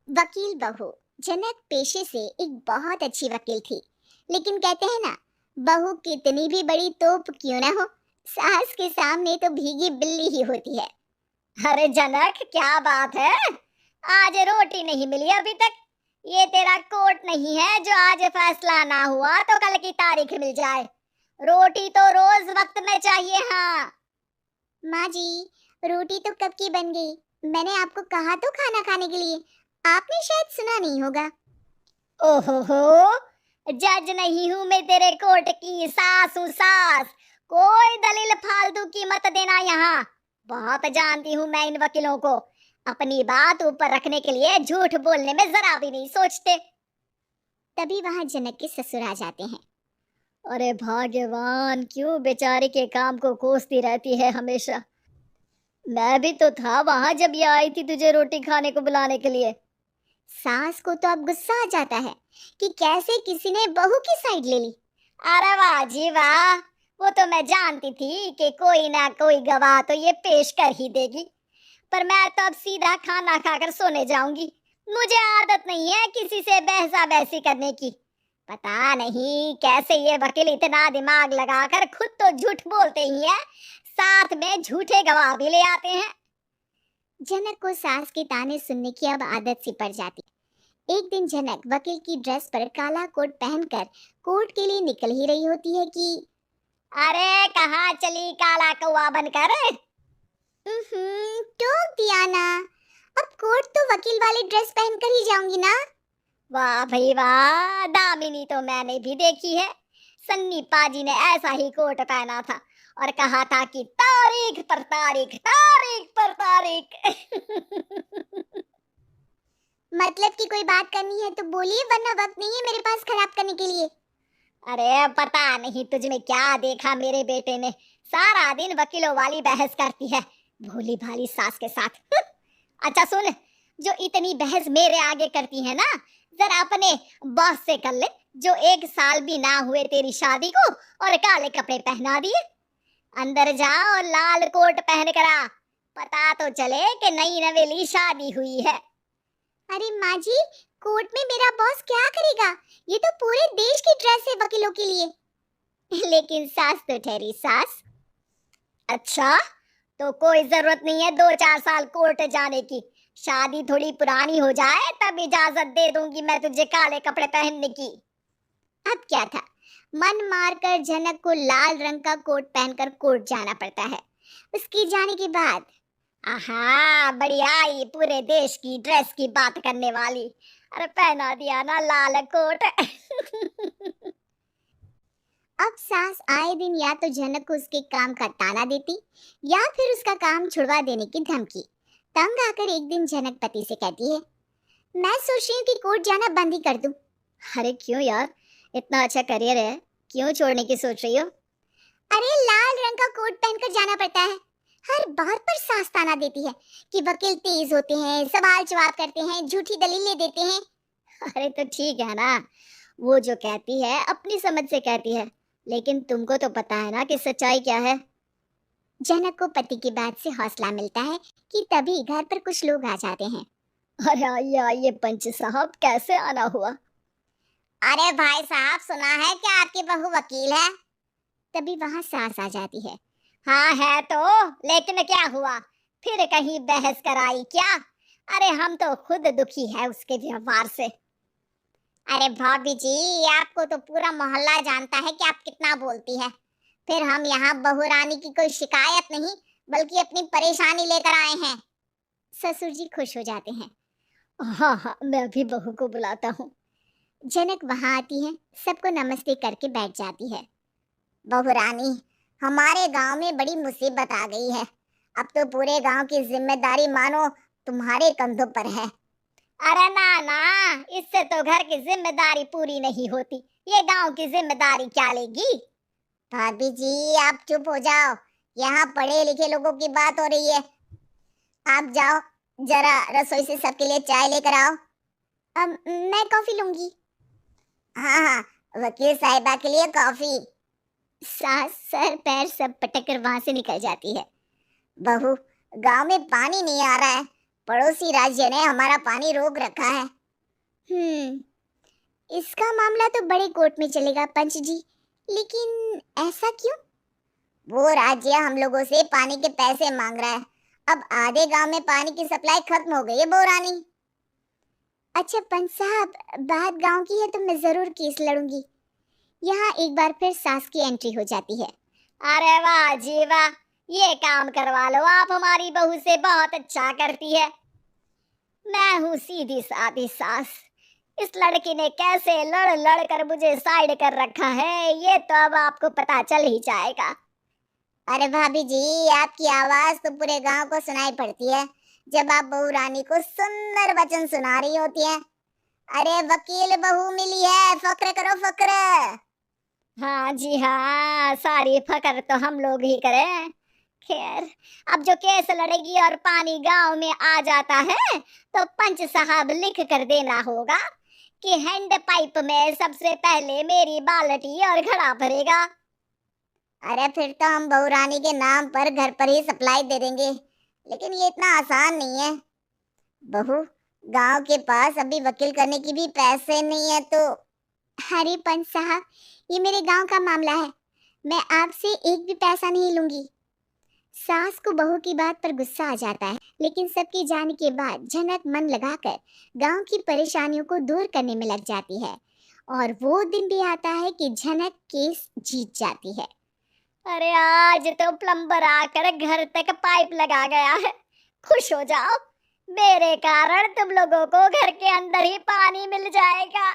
वकील बहू। जनक पेशे से एक बहुत अच्छी वकील थी, लेकिन कहते हैं ना, बहू कितनी भी बड़ी तोप क्यों ना हो, सास के सामने तो भीगी बिल्ली ही होती है। अरे जनक, क्या बात है? आज रोटी नहीं मिली अभी तक। ये तेरा कोर्ट नहीं है जो आज फैसला ना हुआ तो कल की तारीख मिल जाए। रोटी तो रोज वक्त में चाहिए। हाँ माँ जी, रोटी तो कब की बन गई। मैंने आपको कहा तो खाना खाने के लिए, आपने शायद सुना नहीं होगा। ओहो, जज नहीं हूं मैं तेरे कोर्ट की, सास हूं सास। कोई दलील फालतू की मत देना यहाँ। बहुत जानती हूँ मैं इन वकीलों को। अपनी बात ऊपर रखने के लिए झूठ बोलने में जरा भी नहीं सोचते। तभी वहां जनक के ससुर आ जाते हैं। अरे भाग्यवान, क्यों बेचारे के काम को कोसती रहती है हमेशा। मैं भी तो था वहां जब ये आई थी तुझे रोटी खाने को बुलाने के लिए। सास को तो अब गुस्सा आ जाता है कि कैसे किसी ने बहू की साइड ले ली। अरे वाह जी वाह, वो तो मैं जानती थी कि कोई ना कोई गवाह तो ये पेश कर ही देगी। पर मैं तो अब सीधा खाना खाकर सोने जाऊंगी। मुझे आदत नहीं है किसी से बहसा बहसी करने की। पता नहीं कैसे ये वकील इतना दिमाग लगाकर खुद तो झूठ बोलते ही है, साथ में झूठे गवाह भी ले आते हैं। जनक को सास के ताने सुनने की अब आदत सी पड़ जाती है। एक दिन जनक वकील की ड्रेस पर काला कोट पहनकर कोर्ट के लिए निकल ही रही होती है कि अरे कहाँ चली काला कौवा बनकर? टोक दिया ना। अब कोर्ट तो वकील वाली ड्रेस पहनकर ही जाऊंगी ना। वाह भाई वाह, दामिनी तो मैंने भी देखी है। सन्नी पाजी ने ऐसा ही कोट पहना था और कहा था कि तारीख पर तारीख, तारीख पर तारीख। मतलब कि कोई बात करनी है तो बोलिए, वरना वक्त नहीं है मेरे पास खराब करने के लिए। अरे पता नहीं तुझ में क्या देखा मेरे बेटे ने, सारा दिन वकीलों वाली बहस करती है भोली भाली सास के साथ। अच्छा सुन, जो इतनी बहस मेरे आगे करती है ना, जरा अपने बॉस से कर ले, जो 1 साल भी ना हुए तेरी शादी को और काले कपड़े पहना दिए। अंदर जा और लाल कोट पहन कर आ, पता तो चले कि नई नवेली शादी हुई है। अरे माँ जी, कोर्ट में मेरा बॉस क्या करेगा? ये तो पूरे देश की ड्रेस है वकीलों के लिए। लेकिन सास तो ठहरी सास। अच्छा, तो कोई जरूरत नहीं है 2-4 साल कोर्ट जाने की। शादी थोड़ी पुरानी हो जाए तब इजाजत दे दूंगी मैं तुझे काले कपड़े पहनने की। अब क्या था, मन मारकर जनक को लाल रंग का कोट पहनकर कोर्ट जाना पड़ता है। उसके जाने के बाद आहा, बढ़िया, ये पूरे देश की ड्रेस की बात करने वाली। अरे पहना दिया ना लाल कोट। अब सास आए दिन या तो जनक को उसके काम का ताना देती या फिर उसका काम छुड़वा देने की धमकी। तंग आकर एक दिन जनक पति से कहती है, मैं सोच रही हूँ कि कोर्ट जाना बंद ही कर दूं। अरे क्यों यार, इतना अच्छा करियर है, क्यों छोड़ने की सोच रही हो? अरे लाल रंग का कोट पहनकर जाना पड़ता है। हर बात पर सास ताना देती है कि वकील तेज होते हैं, सवाल जवाब करते हैं, झूठी दलीलें देते हैं। अरे तो ठीक है ना, वो जो कहती है अपनी समझ से कहती है, लेकिन तुमको तो पता है ना कि सच्चाई क्या है। जनक को पति की बात से हौसला मिलता है कि तभी घर पर कुछ लोग आ जाते हैं। अरे आइए आइए पंच साहब, कैसे आना हुआ? अरे भाई साहब, सुना है कि आपकी बहू वकील है। तभी वहां सास आ जाती है। हाँ है तो, लेकिन क्या हुआ? फिर कहीं बहस कराई क्या? अरे हम तो खुद दुखी है उसके व्यवहार से। अरे भाभी जी, आपको तो पूरा मोहल्ला जानता है कि आप कितना बोलती है। फिर हम यहाँ बहू रानी की कोई शिकायत नहीं, बल्कि अपनी परेशानी लेकर आए हैं। ससुर जी खुश हो जाते हैं। हाँ हाँ, मैं भी बहू को बुलाता हूँ। जनक वहां आती है, सबको नमस्ते करके बैठ जाती है। बहू रानी, हमारे गांव में बड़ी मुसीबत आ गई है। अब तो पूरे गांव की जिम्मेदारी मानो तुम्हारे कंधों पर है। अरे ना ना, इससे तो घर की जिम्मेदारी पूरी नहीं होती, ये गांव की जिम्मेदारी क्या लेगी? भाभी जी, आप चुप हो जाओ। यहाँ पढ़े लिखे लोगों की बात हो रही है। आप जाओ, जरा रसोई से सबके लिए चाय लेकर आओ। अब मैं कॉफी लूंगी। हाँ हाँ, वकील साहिबा के लिए कॉफी। सास सर पैर सब पटक कर वहां से निकल जाती है। बहू, गांव में पानी नहीं आ रहा है, पड़ोसी राज्य ने हमारा पानी रोक रखा है। इसका मामला तो बड़े कोर्ट में चलेगा पंच जी, लेकिन ऐसा क्यों? वो राज्य हम लोगों से पानी के पैसे मांग रहा है। अब आधे गांव में पानी की सप्लाई खत्म हो गई है बहुरानी। अच्छा पंच साहब, बात गांव की है तो मैं जरूर केस लड़ूंगी। यहाँ एक बार फिर सास की एंट्री हो जाती है। अरे वाह जी वाह, ये काम करवा लो आप हमारी बहू से, बहुत अच्छा करती है। मैं हूँ सीधी सादी सास, इस लड़की ने कैसे लड़ लड़ कर मुझे साइड कर रखा है ये तो अब आपको पता चल ही जाएगा। अरे भाभी जी, आपकी आवाज तो पूरे गांव को सुनाई पड़ती है जब आप बहू रानी को सुंदर वचन सुना रही होती हैं। अरे वकील बहू मिली है, फक्र करो फक्र। हाँ जी हाँ, सारी फकर तो हम लोग ही करें। खैर, अब जो केस लड़ेगी और पानी गांव में आ जाता है तो पंच साहब लिख कर देना होगा कि हैंड पाइप में सबसे पहले मेरी बाल्टी और घड़ा भरेगा। अरे फिर तो हम बहू रानी के नाम पर घर पर ही सप्लाई दे देंगे, लेकिन ये इतना आसान नहीं है। बहू, गांव के पास अभी वकील करने की भी पैसे नहीं है तो। अरे पंच साहब, ये मेरे गांव का मामला है, मैं आपसे एक भी पैसा नहीं लूंगी। सास को बहू की बात पर गुस्सा आ जाता है, लेकिन सबके जाने के बाद झनक मन लगाकर गांव की परेशानियों को दूर करने में लग जाती है। और वो दिन भी आता है कि झनक केस जीत जाती है। अरे आज तो प्लम्बर आकर घर तक पाइप लगा गया है, खुश हो जाओ, मेरे कारण तुम लोगों को घर के अंदर ही पानी मिल जाएगा।